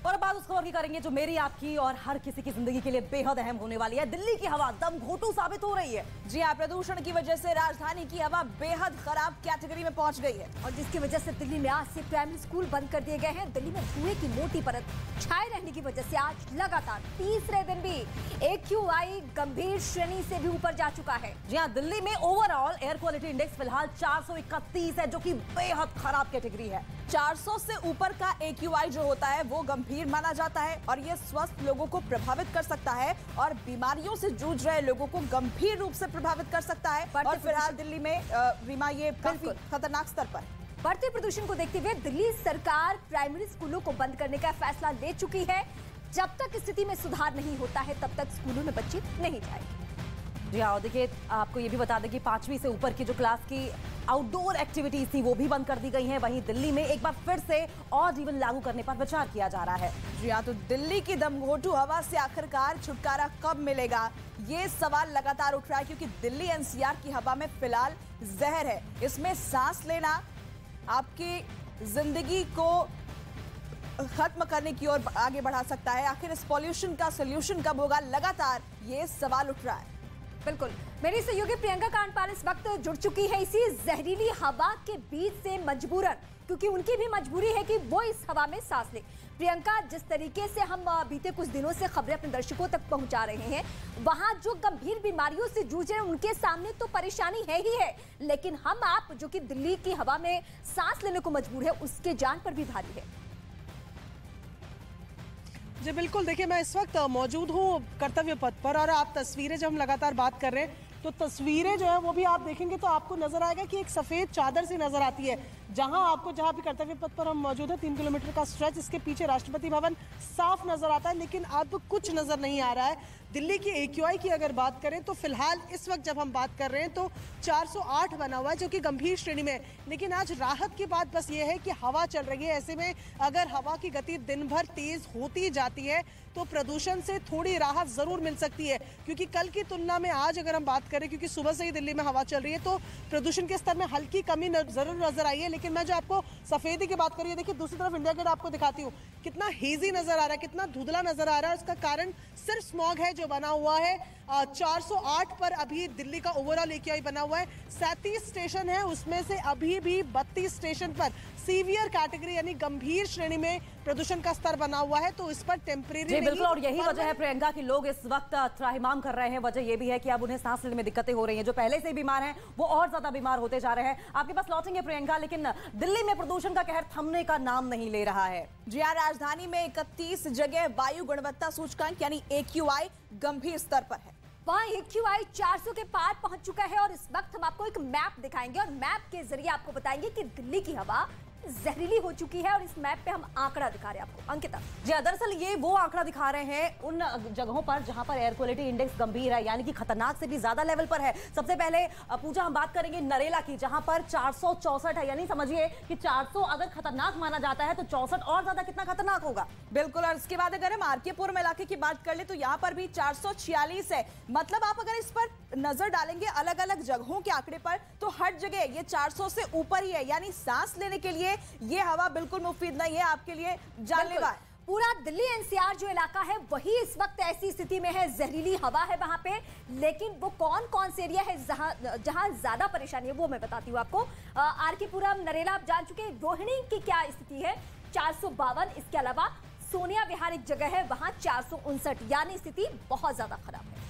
और अब उस खबर की करेंगे जो मेरी, आपकी और हर किसी की जिंदगी के लिए बेहद अहम होने वाली है। दिल्ली की हवा दम घोटू साबित हो रही है। जी हाँ, प्रदूषण की वजह से राजधानी की हवा बेहद खराब कैटेगरी में पहुंच गई है और जिसकी वजह से दिल्ली में आज से प्राइमरी स्कूल बंद कर दिए गए हैं। दिल्ली में धुएं की मोटी परत छाए रहने की वजह से आज लगातार तीसरे दिन भी AQI गंभीर श्रेणी से भी ऊपर जा चुका है। जी हाँ, दिल्ली में ओवरऑल एयर क्वालिटी इंडेक्स फिलहाल 431 है, जो कि बेहद खराब कैटेगरी है। 400 से ऊपर का AQI जो होता है वो गंभीर माना जाता है और ये स्वस्थ लोगों को प्रभावित कर सकता है और बीमारियों से जूझ रहे लोगों को गंभीर रूप से प्रभावित कर सकता है। और फिलहाल दिल्ली में रीमा ये काफी खतरनाक स्तर पर बढ़ते प्रदूषण को देखते हुए दिल्ली सरकार प्राइमरी स्कूलों को बंद करने का फैसला ले चुकी है। जब तक स्थिति में सुधार नहीं होता है तब तक स्कूलों में बच्चे नहीं जाएंगे। जी हाँ, देखिए आपको ये भी बता दें कि 5वीं से ऊपर की जो क्लास की आउटडोर एक्टिविटीज थी वो भी बंद कर दी गई हैं। वहीं दिल्ली में एक बार फिर से ऑड इवन लागू करने पर विचार किया जा रहा है। जी हाँ, तो दिल्ली की दमघोटू हवा से आखिरकार छुटकारा कब मिलेगा, ये सवाल लगातार उठ रहा है, क्योंकि दिल्ली NCR की हवा में फिलहाल जहर है। इसमें सांस लेना आपकी जिंदगी को खत्म करने की ओर आगे बढ़ा सकता है। आखिर इस पॉल्यूशन का सोल्यूशन कब होगा, लगातार ये सवाल उठ रहा है। बिल्कुल, मेरी सहयोगी प्रियंका कांडपाल इस वक्त जुड़ चुकी है इसी जहरीली हवा के बीच से मजबूरन, क्योंकि उनकी भी मजबूरी है कि वो इस हवा में सांस ले। प्रियंका, जिस तरीके से हम बीते कुछ दिनों से खबरें अपने दर्शकों तक पहुंचा रहे हैं, वहां जो गंभीर बीमारियों से जूझ रहे हैं उनके सामने तो परेशानी है ही है, लेकिन हम आप जो कि दिल्ली की हवा में सांस लेने को मजबूर है उसके जान पर भी भारी है। जी बिल्कुल, देखिए मैं इस वक्त मौजूद हूँ कर्तव्य पथ पर और आप तस्वीरें जब हम लगातार बात कर रहे हैं तो तस्वीरें जो है वो भी आप देखेंगे तो आपको नजर आएगा कि एक सफेद चादर सी नजर आती है। जहां भी कर्तव्य पथ पर हम मौजूद है 3 किलोमीटर का स्ट्रेच, इसके पीछे राष्ट्रपति भवन साफ नजर आता है, लेकिन अब कुछ नजर नहीं आ रहा है। दिल्ली की AQI की अगर बात करें तो फिलहाल इस वक्त जब हम बात कर रहे हैं तो 408 बना हुआ है, जो कि गंभीर श्रेणी में है। लेकिन आज राहत की बात बस ये है कि हवा चल रही है। ऐसे में अगर हवा की गति दिन भर तेज होती जाती है तो प्रदूषण से थोड़ी राहत जरूर मिल सकती है, क्योंकि कल की तुलना में आज अगर हम बात करें, क्योंकि सुबह से ही दिल्ली में हवा चल रही है, तो प्रदूषण के स्तर में हल्की कमी जरूर नजर आई है। लेकिन मैं जो आपको सफेदी की बात करिए, देखिए दूसरी तरफ इंडिया गेट आपको दिखाती हूँ, कितना हेजी नजर आ रहा है, कितना धुंधला नजर आ रहा है। उसका कारण सिर्फ स्मॉग है जो बना हुआ है। 408 पर अभी दिल्ली का ओवरऑल AQI बना हुआ है। 37 स्टेशन है, उसमें से अभी भी 32 स्टेशन पर सीवियर कैटेगरी यानी गंभीर श्रेणी में प्रदूषण का स्तर बना हुआ है, तो इस पर टेम्परेरी बिल्कुल, और यही वजह है प्रियंका कि लोग इस वक्त त्राहिमाम कर रहे हैं। वजह यह भी है कि अब उन्हें सांस लेने में दिक्कतें हो रही हैं। जो पहले से ही बीमार हैं वो और ज्यादा बीमार होते जा रहे हैं। आपके पास लौटेंगे प्रियंका, लेकिन दिल्ली में प्रदूषण का कहर थमने का नाम नहीं ले रहा है। जी हाँ, राजधानी में 31 जगह वायु गुणवत्ता सूचकांक यानी AQI गंभीर स्तर पर है। वहाँ AQI 400 के पार पहुंच चुका है और इस वक्त हम आपको एक मैप दिखाएंगे और मैप के जरिए आपको बताएंगे कि दिल्ली की हवा जहरीली हो चुकी है। और इस मैप पे हम आंकड़ा दिखा रहे हैं आपको। अंकिता जी, दरअसल ये वो आंकड़ा दिखा रहे हैं उन जगहों पर जहां पर एयर क्वालिटी इंडेक्स गंभीर है, यानी कि खतरनाक से भी ज्यादा लेवल पर है। सबसे पहले पूजा हम बात करेंगे नरेला की, जहां पर 464 है। यानी समझिए कि 400 अगर खतरनाक माना जाता है तो 64 और ज्यादा कितना खतरनाक होगा। बिल्कुल, और इसके बाद अगर हम RK-पुरम इलाके की बात कर ले तो यहाँ पर भी 446 है। मतलब आप अगर इस पर नजर डालेंगे अलग अलग जगहों के आंकड़े पर तो हर जगह ये 400 से ऊपर ही है। यानी सांस लेने के लिए ये हवा बिल्कुल मुफीद नहीं है, आपके लिए जानलेवा है। पूरा दिल्ली NCR जो इलाका है वही इस वक्त ऐसी स्थिति में है, जहरीली हवा है वहां पे। लेकिन वो कौन कौन से एरिया है जहां ज्यादा परेशानी है वो मैं बताती हूँ आपको। RK-पुरम, नरेला आप जान चुके। रोहिणी की क्या स्थिति है, 452। इसके अलावा सोनिया विहार एक जगह है, वहां 459, यानी स्थिति बहुत ज्यादा खराब है।